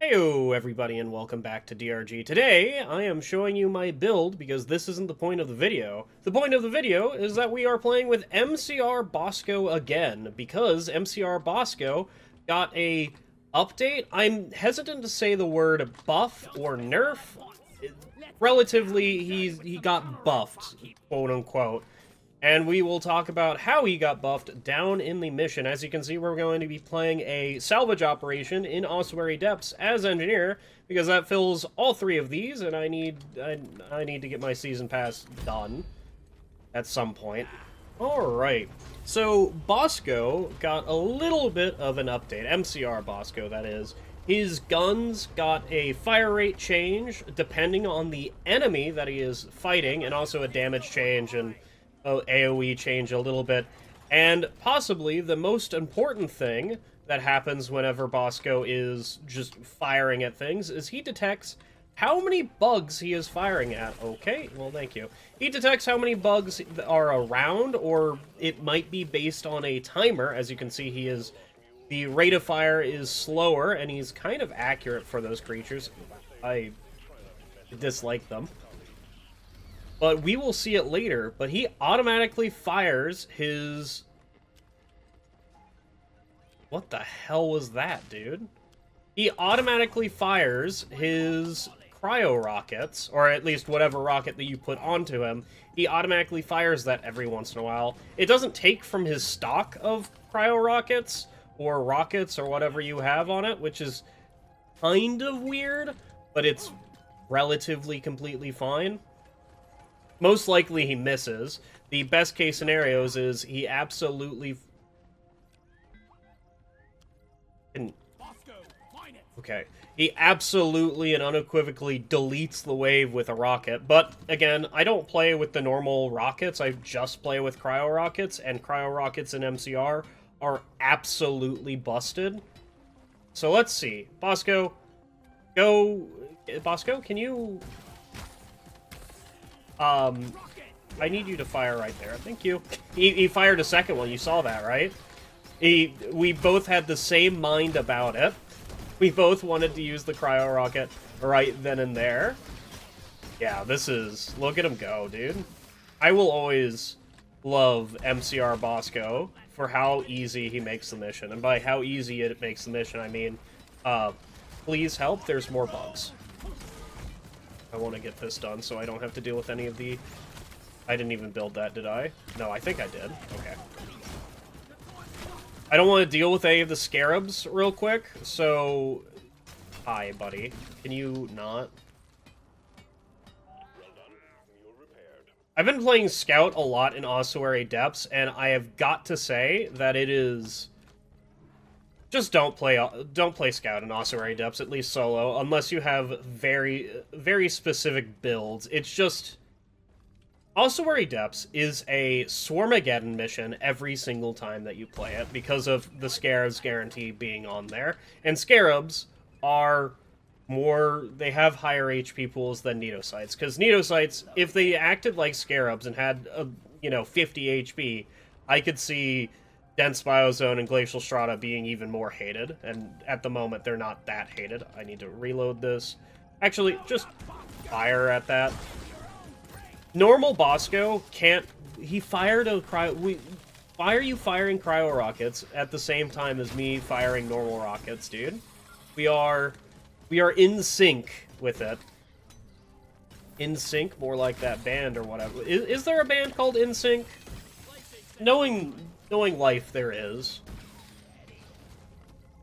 Heyo everybody and welcome back to DRG. Today I am showing you my build because this isn't the point of the video. The point of the video is that we are playing with MCR Bosco again because MCR Bosco got a update. I'm hesitant to say the word buff or nerf. Relatively, he got buffed, quote unquote. And we will talk about how he got buffed down in the mission. As you can see, we're going to be playing a salvage operation in Ossuary Depths as engineer, because that fills all three of these, and I need to get my season pass done at some point. Alright, so Bosco got a little bit of an update. MCR Bosco, that is. His guns got a fire rate change depending on the enemy that he is fighting, and also a damage change and AoE change a little bit. And possibly the most important thing that happens whenever Bosco is just firing at things is he detects how many bugs he is firing at. Okay, well, thank you. He detects how many bugs are around, or it might be based on a timer. As you can see, the rate of fire is slower, and he's kind of accurate for those creatures. I dislike them. But we will see it later, but he automatically fires his... What the hell was that, dude? He automatically fires his cryo rockets, or at least whatever rocket that you put onto him. He automatically fires that every once in a while. It doesn't take from his stock of cryo rockets, or whatever you have on it, which is kind of weird, but it's relatively completely fine. Most likely he misses. The best case scenarios is he absolutely... Okay. He absolutely and unequivocally deletes the wave with a rocket. But, again, I don't play with the normal rockets. I just play with cryo rockets, and cryo rockets in MCR are absolutely busted. So let's see. Bosco, go... Bosco, can you... I need you to fire right there. Thank you. He fired a second one. You saw that, right? We both had the same mind about it. We both wanted to use the cryo rocket right then and there. Yeah, this is... Look at him go, dude. I will always love MCR Bosco for how easy he makes the mission. And by how easy it makes the mission, I mean, please help, there's more bugs. I want to get this done so I don't have to deal with any of the... I didn't even build that, did I? No, I think I did. Okay. I don't want to deal with any of the Scarabs real quick, so... Hi, buddy. Can you not? I've been playing Scout a lot in Ossuary Depths, and I have got to say that it is... Just don't play Scout in Ossuary Depths, at least solo, unless you have very, very specific builds. It's just... Ossuary Depths is a Swarmageddon mission every single time that you play it, because of the Scarabs guarantee being on there. And Scarabs are more... They have higher HP pools than Needosites, because Needosites, if they acted like Scarabs and had, 50 HP, I could see Dense Biozone and Glacial Strata being even more hated, and at the moment they're not that hated. I need to reload this. Actually, just fire at that. Normal Bosco can't... He fired a cryo... Why are you firing cryo rockets at the same time as me firing normal rockets, dude? We are in sync with it. In Sync, more like that band or whatever. Is there a band called In Sync? Knowing life, there is.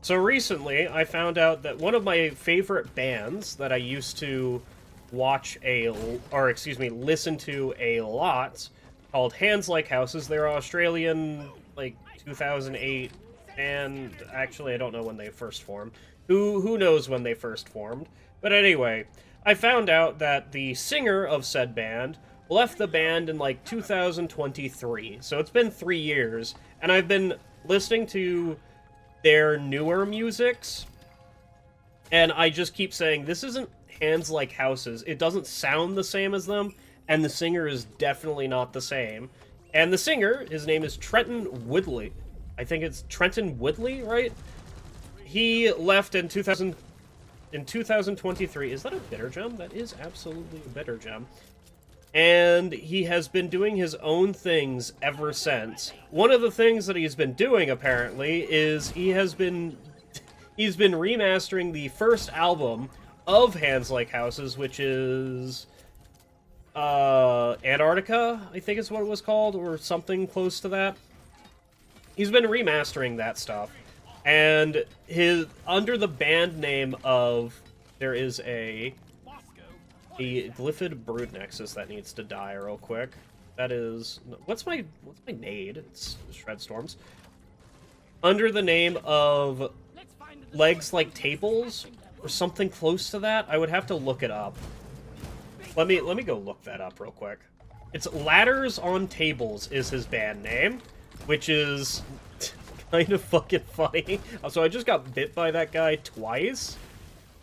So recently, I found out that one of my favorite bands that I used to listen to a lot, called Hands Like Houses. They're Australian, like, 2008, and actually, I don't know when they first formed. Who knows when they first formed? But anyway, I found out that the singer of said band left the band in, like, 2023. So it's been 3 years, and I've been listening to their newer musics, and I just keep saying, this isn't Hands Like Houses. It doesn't sound the same as them, and the singer is definitely not the same. And the singer, his name is Trenton Woodley. I think it's Trenton Woodley, right? He left in in 2023. Is that a bitter gem? That is absolutely a bitter gem. And he has been doing his own things ever since. One of the things that he's been doing, apparently, is he's been remastering the first album of Hands Like Houses, which is Antarctica, I think is what it was called, or something close to that. He's been remastering that stuff, and under the band name of, there is a Glyphid Brood Nexus that needs to die real quick. That is, what's my nade? It's Shredstorms. Under the name of Legs Like Tables or something close to that. I would have to look it up. Let me go look that up real quick. It's Ladders on Tables is his band name, which is kind of fucking funny. So I just got bit by that guy twice.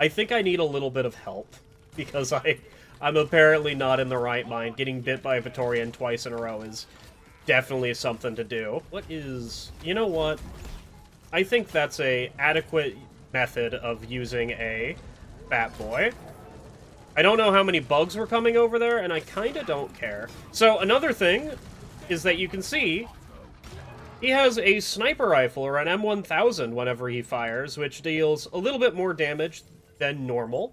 I think I need a little bit of help, because I'm apparently not in the right mind. Getting bit by a Vatorian twice in a row is definitely something to do. What is... You know what? I think that's a adequate method of using a Fat Boy. I don't know how many bugs were coming over there, and I kinda don't care. So another thing is that you can see he has a sniper rifle, or an M1000, whenever he fires, which deals a little bit more damage than normal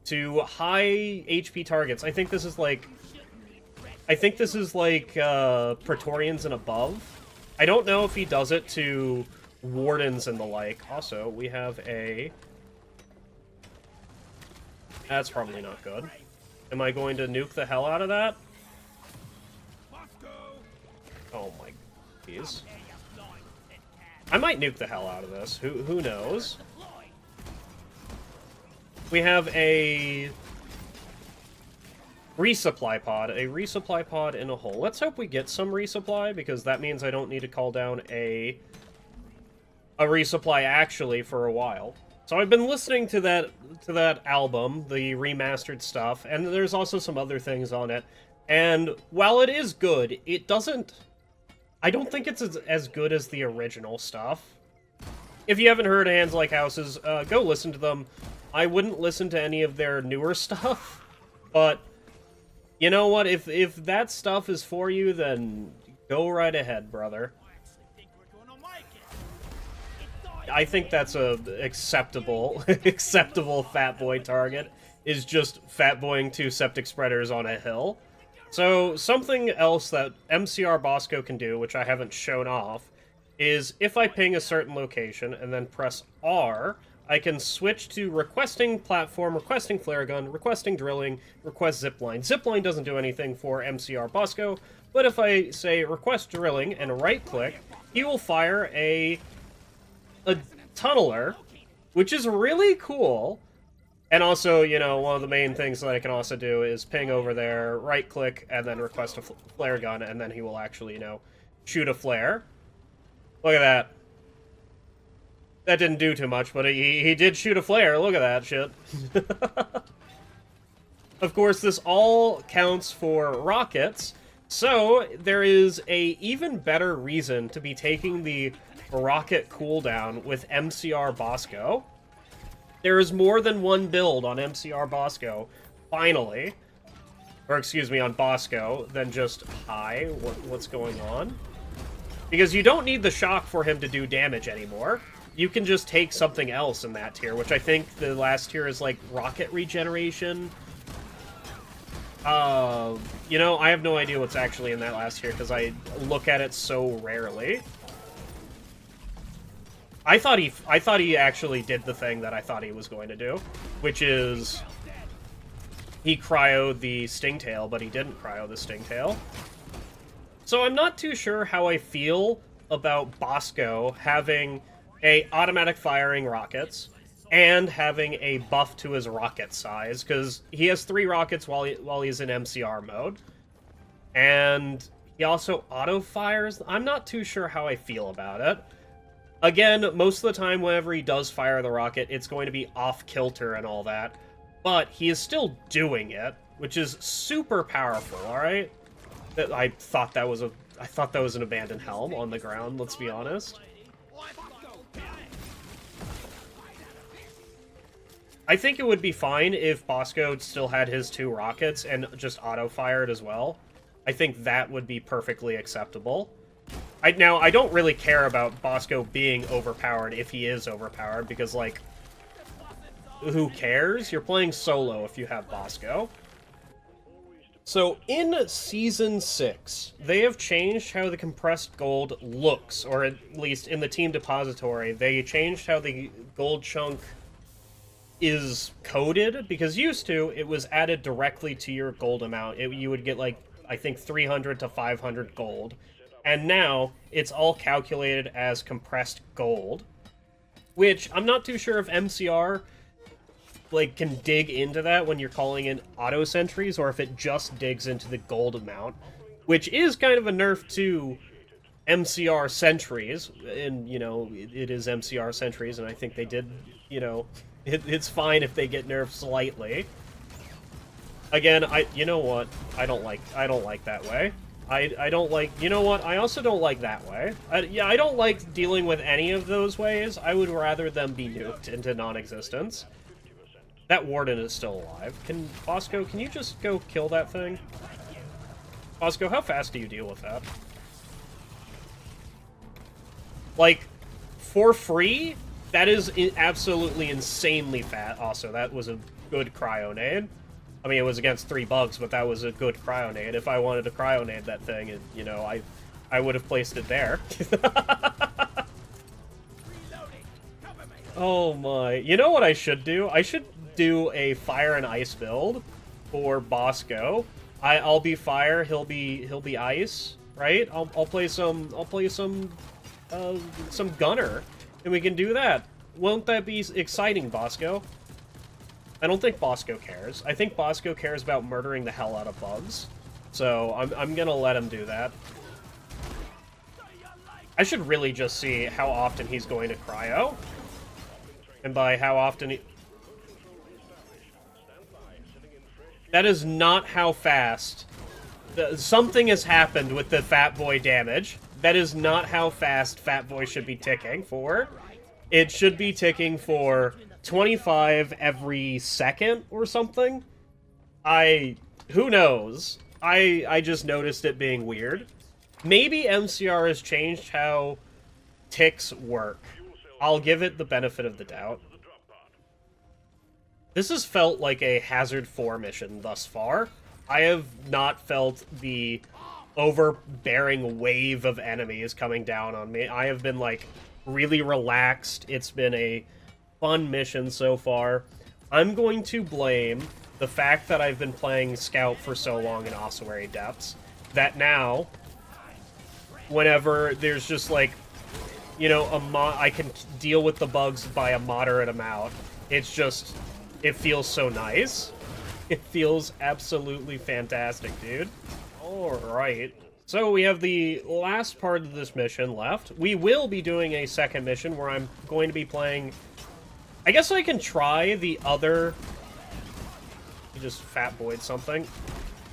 to high HP targets. I think this is like Praetorians and above. I don't know if he does it to Wardens and the like. Also, we have a... That's probably not good. Am I going to nuke the hell out of that? Oh my... Jeez. I might nuke the hell out of this. Who knows? We have a resupply pod. A resupply pod in a hole. Let's hope we get some resupply, because that means I don't need to call down a resupply actually for a while. So I've been listening to that album, the remastered stuff, and there's also some other things on it. And while it is good, it doesn't... I don't think it's as good as the original stuff. If you haven't heard Hands Like Houses, go listen to them. I wouldn't listen to any of their newer stuff, but you know what? If that stuff is for you, then go right ahead, brother. I think that's a acceptable Fat Boy target, is just Fat Boying 2 septic spreaders on a hill. So something else that MCR Bosco can do, which I haven't shown off, is if I ping a certain location and then press R, I can switch to requesting platform, requesting flare gun, requesting drilling, request zipline. Zipline doesn't do anything for MCR Bosco, but if I say request drilling and right-click, he will fire a tunneler, which is really cool. And also, you know, one of the main things that I can also do is ping over there, right-click, and then request a flare gun, and then he will actually, you know, shoot a flare. Look at that. That didn't do too much, but he did shoot a flare. Look at that shit. Of course, this all counts for rockets, so there is a even better reason to be taking the rocket cooldown with MCR Bosco. There is more than one build on MCR Bosco, finally. Or, excuse me, on Bosco, than just, hi, what's going on? Because you don't need the shock for him to do damage anymore. You can just take something else in that tier, which I think the last tier is, like, rocket regeneration. You know, I have no idea what's actually in that last tier, because I look at it so rarely. I thought he actually did the thing that I thought he was going to do, which is he cryoed the Stingtail, but he didn't cryo the Stingtail. So I'm not too sure how I feel about Bosco having a automatic firing rockets and having a buff to his rocket size, because he has 3 rockets while he's in MCR mode, and he also auto fires. I'm not too sure how I feel about it. Again, most of the time whenever he does fire the rocket, it's going to be off-kilter and all that, but he is still doing it, which is super powerful, alright? I thought that was an abandoned helm on the ground, let's be honest. I think it would be fine if Bosco still had his 2 rockets and just auto-fired as well. I think that would be perfectly acceptable. Now, I don't really care about Bosco being overpowered if he is overpowered, because, like, who cares? You're playing solo if you have Bosco. So, in Season 6, they have changed how the compressed gold looks, or at least in the team depository, they changed how the gold chunk is coded, because used to, it was added directly to your gold amount. You would get, like, I think 300 to 500 gold. And now, it's all calculated as compressed gold. Which, I'm not too sure if MCR, like, can dig into that when you're calling in auto sentries, or if it just digs into the gold amount. Which is kind of a nerf to MCR sentries. And, you know, it is MCR sentries, and I think they did, you know... It's fine if they get nerfed slightly. Again, you know what? I don't like that way. I don't like, you know what? I also don't like that way. I don't like dealing with any of those ways. I would rather them be nuked into non-existence. That warden is still alive. Bosco, can you just go kill that thing? Bosco, how fast do you deal with that? Like, for free? That is absolutely insanely fat. Also, that was a good cryonade. I mean, it was against 3 bugs, but that was a good cryonade. If I wanted to cryonade that thing, you know, I would have placed it there. Oh my. You know what I should do? I should do a fire and ice build for Bosco. I'll be fire, he'll be ice, right? I'll play some gunner. And we can do that. Won't that be exciting, Bosco? I don't think Bosco cares. I think Bosco cares about murdering the hell out of bugs. So I'm gonna let him do that. I should really just see how often he's going to cryo. And by how often he... That is not how fast... Something has happened with the Fat Boy damage. That is not how fast Fat Boy should be ticking for. It should be ticking for 25 every second or something. Who knows? I just noticed it being weird. Maybe MCR has changed how ticks work. I'll give it the benefit of the doubt. This has felt like a Hazard 4 mission thus far. I have not felt the overbearing wave of enemies coming down on me. I have been, like, really relaxed. It's been a fun mission so far. I'm going to blame the fact that I've been playing Scout for so long in Ossuary Depths, that now, whenever there's just, like, you know, I can deal with the bugs by a moderate amount. It's just, it feels so nice. It feels absolutely fantastic, dude. Alright. So we have the last part of this mission left. We will be doing a second mission where I'm going to be playing... I guess I can try the other... You just fat boyed something.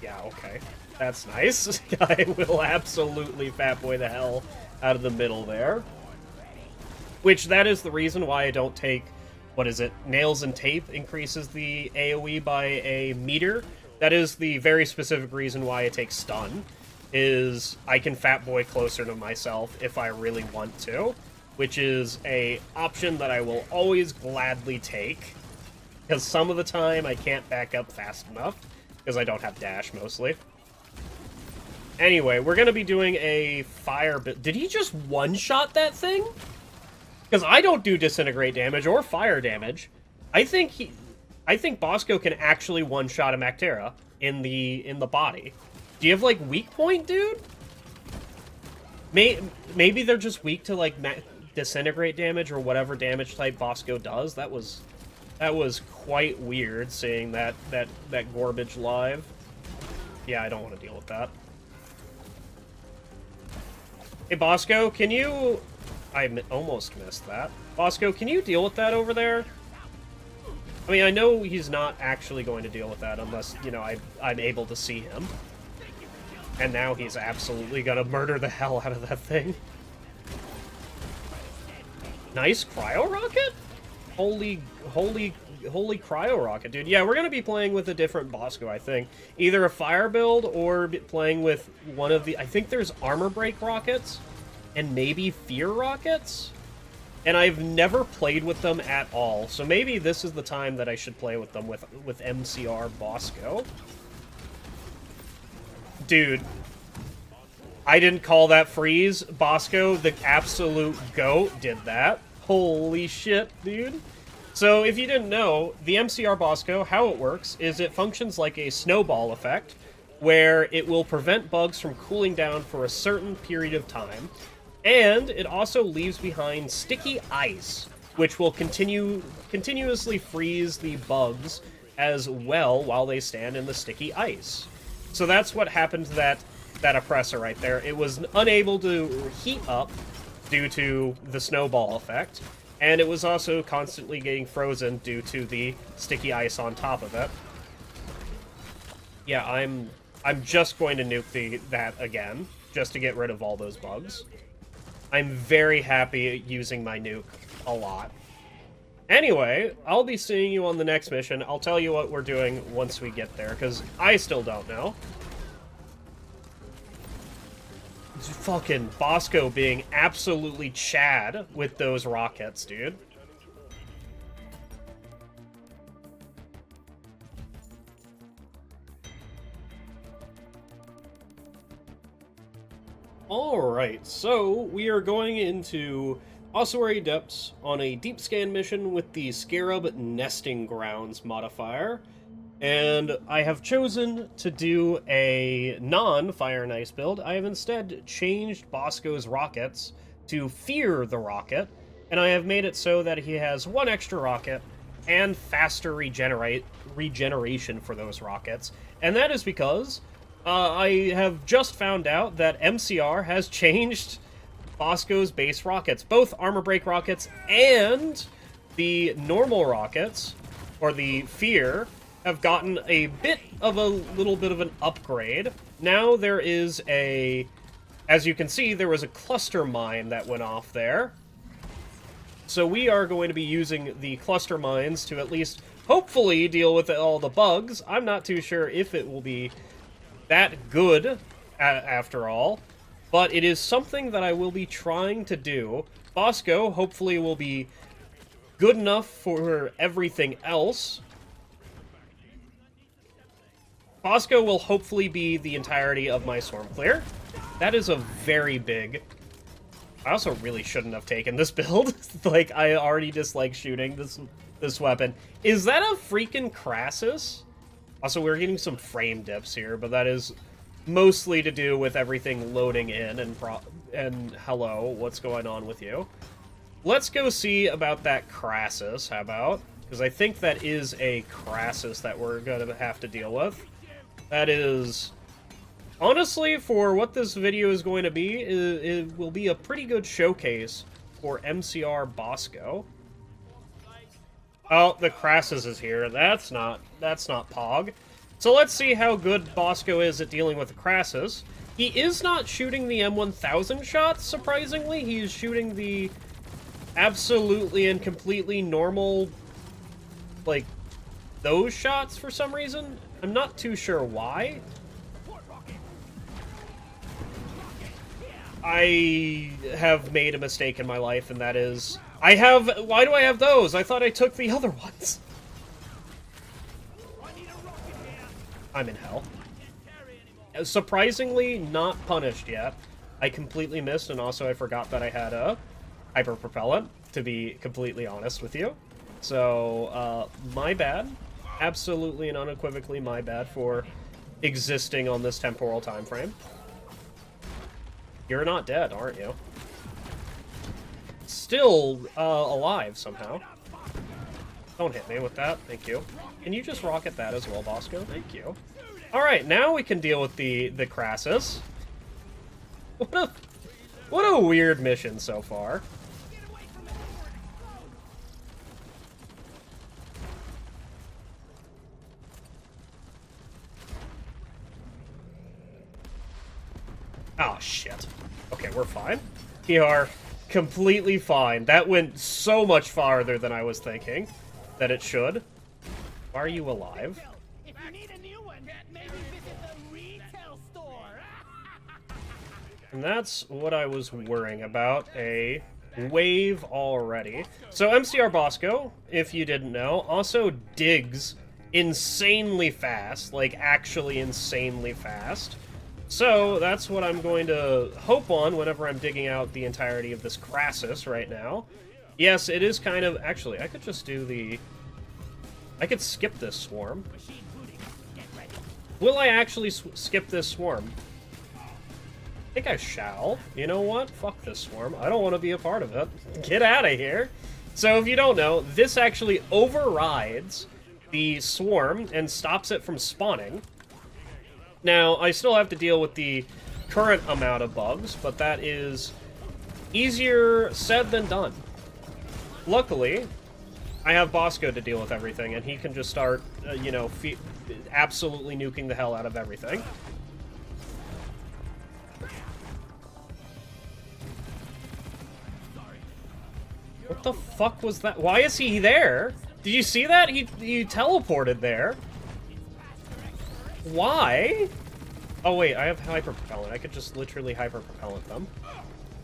Yeah, okay. That's nice. I will absolutely fat boy the hell out of the middle there. Which, that is the reason why I don't take... What is it? Nails and tape increases the AoE by a meter. That is the very specific reason why I take stun. Is I can fat boy closer to myself if I really want to. Which is a option that I will always gladly take. Because some of the time I can't back up fast enough. Because I don't have dash mostly. Anyway, we're going to be doing a fire... Did he just one-shot that thing? Because I don't do disintegrate damage or fire damage. I think Bosco can actually one-shot a Mactera in the body. Do you have, like, weak point, dude? Maybe they're just weak to, like, disintegrate damage or whatever damage type Bosco does. That was quite weird seeing that garbage live. Yeah, I don't want to deal with that. Hey, Bosco, can you... I almost missed that. Bosco, can you deal with that over there? I mean, I know he's not actually going to deal with that unless, you know, I'm able to see him. And now he's absolutely gonna murder the hell out of that thing. Nice cryo rocket? Holy holy cryo rocket, dude. Yeah, we're gonna be playing with a different Bosco, I think. Either a fire build or playing with one of the... I think there's armor break rockets and maybe fear rockets? And I've never played with them at all, so maybe this is the time that I should play with them with MCR Bosco. Dude, I didn't call that freeze. Bosco, the absolute GOAT, did that. Holy shit, dude. So, if you didn't know, the MCR Bosco, how it works is it functions like a snowball effect, where it will prevent bugs from cooling down for a certain period of time, and it also leaves behind sticky ice, which will continuously freeze the bugs as well while they stand in the sticky ice. So that's what happened to that oppressor right there. It was unable to heat up due to the snowball effect, and it was also constantly getting frozen due to the sticky ice on top of it. Yeah, I'm just going to nuke that again, just to get rid of all those bugs. I'm very happy using my nuke a lot. Anyway, I'll be seeing you on the next mission. I'll tell you what we're doing once we get there, because I still don't know. Fucking Bosco being absolutely Chad with those rockets, dude. Alright, so we are going into Ossuary Depths on a deep scan mission with the Scarab Nesting Grounds modifier. And I have chosen to do a non-Fire and Ice build. I have instead changed Bosco's rockets to Fear the Rocket, and I have made it so that he has one extra rocket and faster regeneration for those rockets. And that is because I have just found out that MCR has changed Bosco's base rockets. Both armor break rockets and the normal rockets, or the Fear, have gotten a little bit of an upgrade. Now there is as you can see, there was a cluster mine that went off there. So we are going to be using the cluster mines to at least hopefully deal with all the bugs. I'm not too sure if it will be that good after all, but it is something that I will be trying to do. Bosco hopefully will be good enough for everything else. Bosco will hopefully be the entirety of my Storm Clear. That is a very big... I also really shouldn't have taken this build. Like, I already dislike shooting this weapon. Is that a freaking Cassus? Also, we're getting some frame dips here, but that is mostly to do with everything loading in and hello, what's going on with you? Let's go see about that Cassus, how about? Because I think that is a Cassus that we're going to have to deal with. That is, honestly, for what this video is going to be, it will be a pretty good showcase for MCR Bosco. Oh, the Cassus is here. That's not Pog. So let's see how good Bosco is at dealing with the Cassus. He is not shooting the M1000 shots, surprisingly. He is shooting the absolutely and completely normal, like, those shots for some reason. I'm not too sure why. I have made a mistake in my life, and that is... why do I have those? I thought I took the other ones. I'm in hell. Surprisingly, not punished yet. I completely missed, and also I forgot that I had a hyper propellant, to be completely honest with you. So, my bad. Absolutely and unequivocally my bad for existing on this temporal time frame. You're not dead, aren't you? Still alive somehow. Don't hit me with that, thank you. Can you just rocket that as well, Bosco? Thank you. Alright, now we can deal with the Cassus. What a weird mission so far. Oh, shit. Okay, we're fine. We are completely fine. That went so much farther than I was thinking that it should. Why are you alive? If you need a new one, maybe visit the retail store. And that's what I was worrying about, a wave already. So MCR Bosco, if you didn't know, also digs insanely fast, like actually insanely fast. So that's what I'm going to hope on whenever I'm digging out the entirety of this Cassus right now. Yes, it is kind of... Actually, I could just do the... I could skip this swarm. Will I actually skip this swarm? I think I shall. You know what? Fuck this swarm. I don't want to be a part of it. Get out of here. So if you don't know, this actually overrides the swarm and stops it from spawning. Now, I still have to deal with the current amount of bugs, but that is easier said than done. Luckily, I have Bosco to deal with everything, and he can just start, you know, absolutely nuking the hell out of everything. What the fuck was that? Why is he there? Did you see that? He teleported there. Why? Oh wait, I have hyper-propellant. I could just literally hyper-propellant them.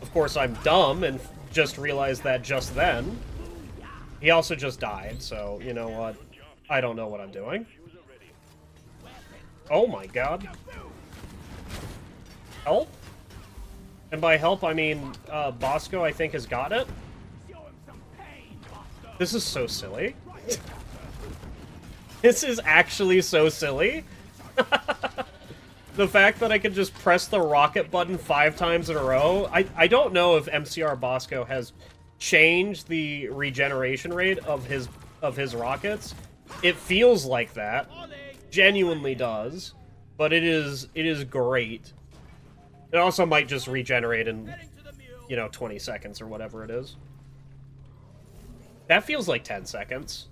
Of course, I'm dumb and just realized that just then. He also just died, so, you know what? I don't know what I'm doing. Oh my god. Help? And by help, I mean, Bosco, I think, has got it. This is so silly. This is actually so silly. The fact that I can just press the rocket button 5 times in a row. I don't know if MCR Bosco has changed the regeneration rate of his rockets. It feels like that. Genuinely does. But it is great. It also might just regenerate in, you know, 20 seconds or whatever it is. That feels like 10 seconds.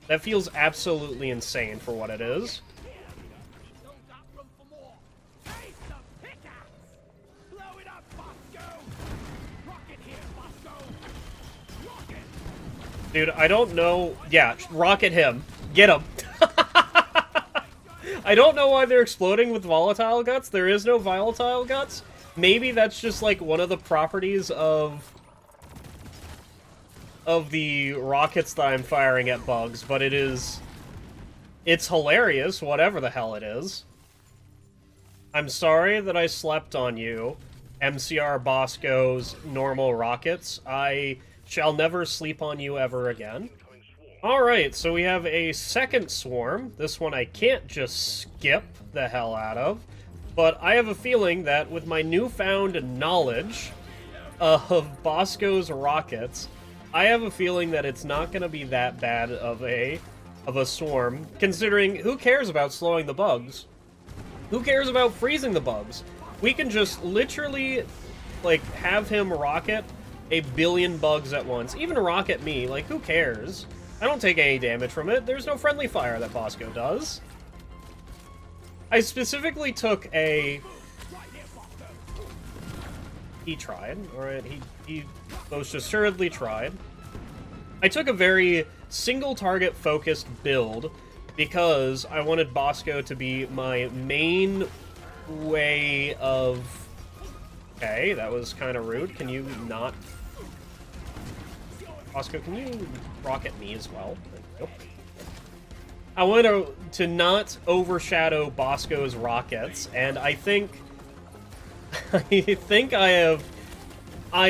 That feels absolutely insane for what it is. Dude, I don't know... Yeah, rocket him. Get him. I don't know why they're exploding with volatile guts. There is no volatile guts. Maybe that's just, like, one of the properties of the rockets that I'm firing at bugs, but it's hilarious, whatever the hell it is. I'm sorry that I slept on you, MCR Bosco's normal rockets. I shall never sleep on you ever again. Alright, so we have a second swarm. This one I can't just skip the hell out of, but I have a feeling that with my newfound knowledge of Bosco's rockets, I have a feeling that it's not going to be that bad of a swarm, considering who cares about slowing the bugs? Who cares about freezing the bugs? We can just literally, like, have him rocket a billion bugs at once. Even rocket me, like, who cares? I don't take any damage from it. There's no friendly fire that Bosco does. I specifically took a... He tried, alright, he most assuredly tried. I took a very single-target focused build because I wanted Bosco to be my main way of... Okay, that was kind of rude. Can you not... Bosco, can you rocket me as well? Nope. I wanted to not overshadow Bosco's rockets, and I think... I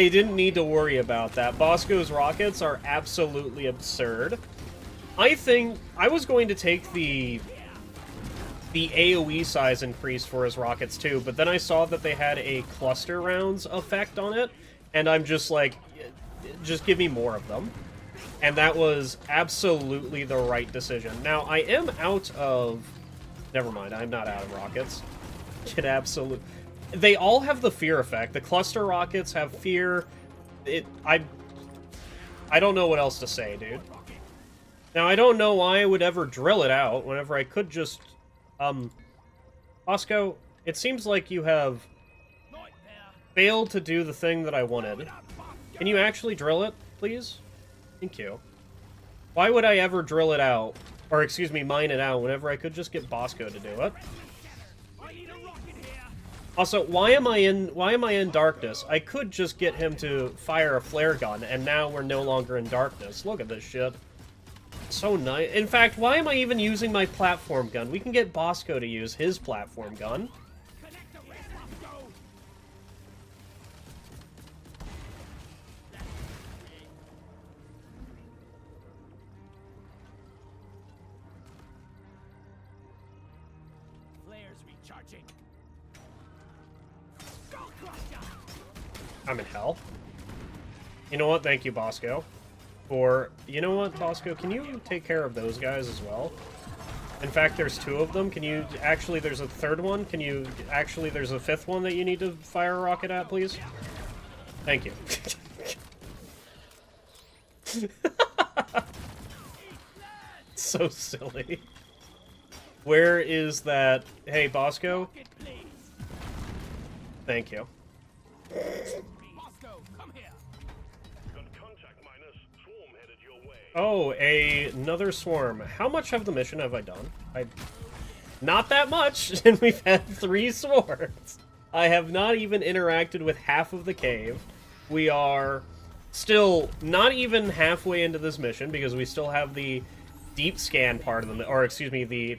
didn't need to worry about that. Bosco's rockets are absolutely absurd. I think I was going to take the AoE size increase for his rockets too, but then I saw that they had a cluster rounds effect on it, and I'm just like, just give me more of them. And that was absolutely the right decision. Now, I am out of... Never mind, I'm not out of rockets. It absolutely... They all have the fear effect. The cluster rockets have fear. I don't know what else to say, dude. Now, I don't know why I would ever drill it out whenever I could just... Bosco, it seems like you have failed to do the thing that I wanted. Can you actually drill it, please? Thank you. Why would I ever drill it out? Or, excuse me, mine it out whenever I could just get Bosco to do it? Also, why am I in darkness? I could just get him to fire a flare gun, and now we're no longer in darkness. Look at this shit. So nice. In fact, why am I even using my platform gun? We can get Bosco to use his platform gun. I'm in hell. You know what? Thank you, Bosco. You know what, Bosco? Can you take care of those guys as well? In fact, there's 2 of them. Can you... Actually, there's a 3rd one. Can you... Actually, there's a 5th one that you need to fire a rocket at, please? Thank you. So silly. Where is that... Hey, Bosco? Thank you. Oh, another swarm. How much of the mission have I done? Not that much, and we've had 3 swarms. I have not even interacted with half of the cave. We are still not even halfway into this mission, because we still have the deep scan part of the... Or, excuse me, the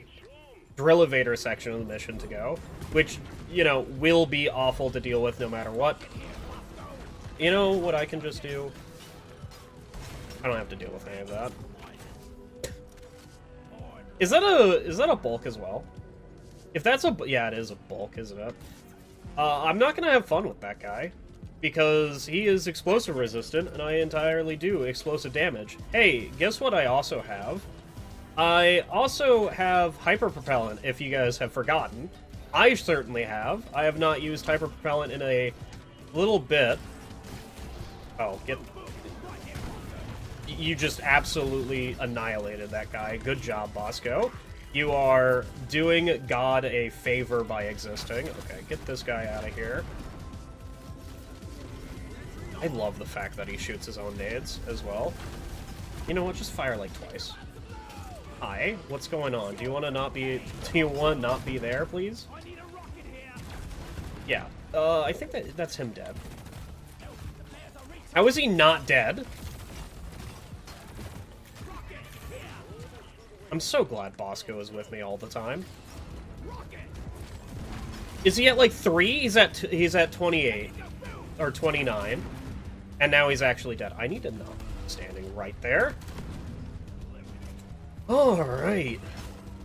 Drillevator section of the mission to go, which, you know, will be awful to deal with no matter what. You know what I can just do? I don't have to deal with any of that. Is that a bulk as well? If that's a... Yeah, it is a bulk, isn't it? I'm not gonna have fun with that guy, because he is explosive resistant, and I entirely do explosive damage. Hey, guess what I also have? I also have hyperpropellant, if you guys have forgotten. I certainly have. I have not used hyperpropellant in a little bit. Oh, get... You just absolutely annihilated that guy. Good job, Bosco. You are doing God a favor by existing. Okay, get this guy out of here. I love the fact that he shoots his own nades as well. You know what? Just fire like twice. Hi, what's going on? Do you want to not be... Do you want to not be there, please? Yeah. I think that's him dead. How is he not dead? I'm so glad Bosco is with me all the time. Is he at like 3? He's at 28 or 29, and now he's actually dead. I need to know. Standing right there. All right.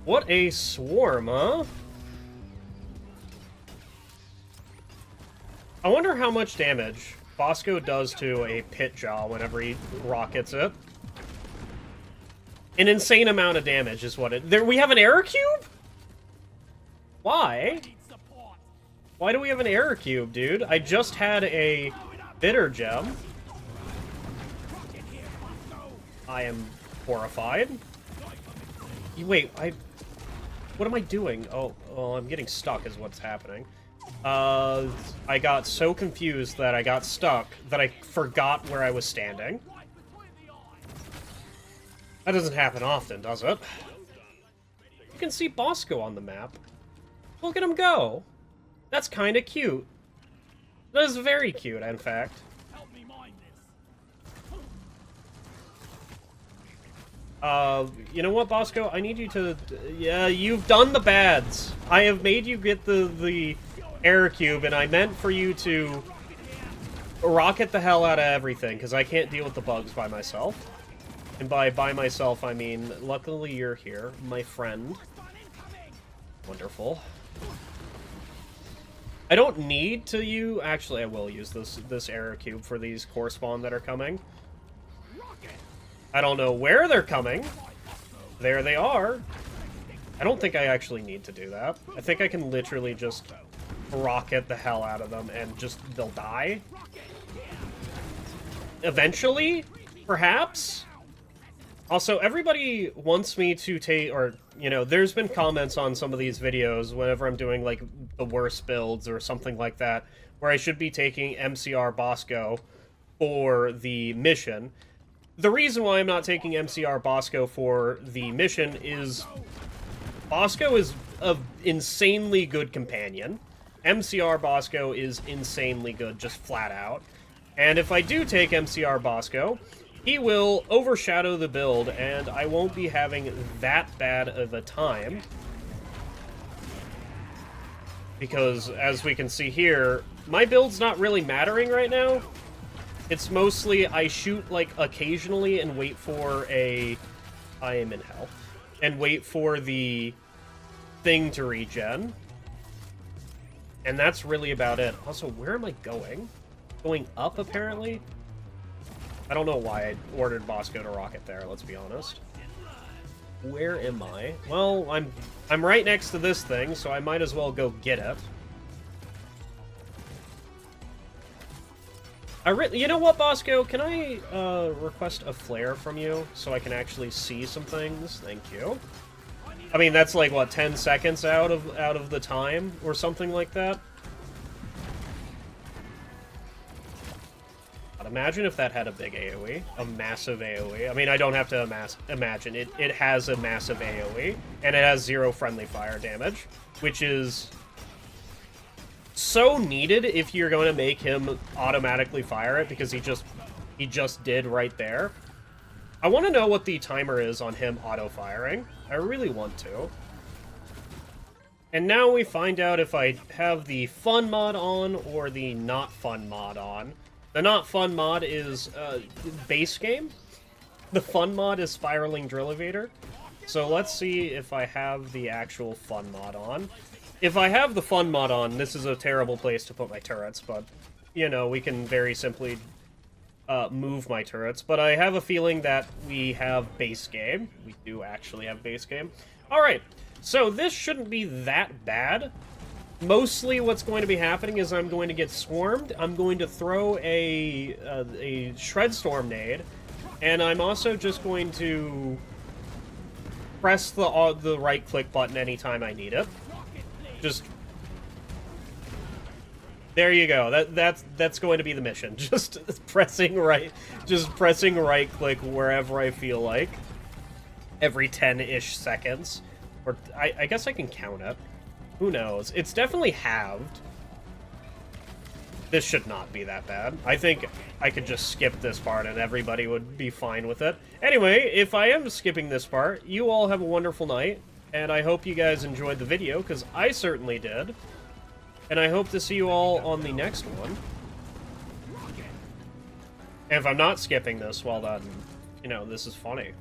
What a swarm, huh? I wonder how much damage Bosco does to a pit jaw whenever he rockets it. An insane amount of damage is what it... There, we have an error cube? Why? Why do we have an error cube, dude? I just had a bitter gem. I am horrified. Wait, what am I doing? Oh, I'm getting stuck is what's happening. I got so confused that I got stuck that I forgot where I was standing. That doesn't happen often, does it? You can see Bosco on the map. Look at him go. That's kind of cute. That is very cute, in fact. You know what, Bosco? I need you to... Yeah, you've done the bads. I have made you get the error cube, and I meant for you to rocket the hell out of everything, because I can't deal with the bugs by myself. And by myself, I mean, luckily you're here, my friend. Wonderful. I don't need to use... Actually, I will use this error cube for these core spawn that are coming. I don't know where they're coming. There they are. I don't think I actually need to do that. I think I can literally just rocket the hell out of them and just... they'll die. Eventually, perhaps? Also, everybody wants me to take, or, you know, there's been comments on some of these videos whenever I'm doing, like, the worst builds or something like that, where I should be taking MCR Bosco for the mission. the reason why I'm not taking MCR Bosco for the mission is Bosco is an insanely good companion. MCR Bosco is insanely good, just flat out. And if I do take MCR Bosco, he will overshadow the build, and I won't be having that bad of a time. Because, as we can see here, my build's not really mattering right now. It's mostly I shoot, like, occasionally and wait for a... I am in hell. And wait for the thing to regen. And that's really about it. Also, where am I going? Going up, apparently? I don't know why I ordered Bosco to rocket there, let's be honest. Where am I? Well, I'm right next to this thing, so I might as well go get it. You know what, Bosco? Can I request a flare from you so I can actually see some things? Thank you. I mean, that's like what, 10 seconds out of the time or something like that. But imagine if that had a big AoE, a massive AoE. I mean, I don't have to imagine it. It has a massive AoE, and it has 0 friendly fire damage, which is so needed if you're going to make him automatically fire it, because he just did right there. I want to know what the timer is on him auto-firing. I really want to. And now we find out if I have the fun mod on or the not fun mod on. The not fun mod is base game. The fun mod is Spiraling Drillevator. So let's see if I have the actual fun mod on. If I have the fun mod on, this is a terrible place to put my turrets, but, you know, we can very simply move my turrets. But I have a feeling that we have base game. We do actually have base game. Alright, so this shouldn't be that bad. Mostly what's going to be happening is I'm going to get swarmed, I'm going to throw a Shred Storm nade, and I'm also just going to press the right-click button anytime I need it. Just... there you go. That's going to be the mission. Just pressing right-click wherever I feel like. Every 10-ish seconds. Or, I guess I can count it. Who knows? It's definitely halved. This should not be that bad. I think I could just skip this part and everybody would be fine with it. Anyway, if I am skipping this part, you all have a wonderful night, and I hope you guys enjoyed the video, because I certainly did. And I hope to see you all on the next one. And if I'm not skipping this, well then, you know, this is funny.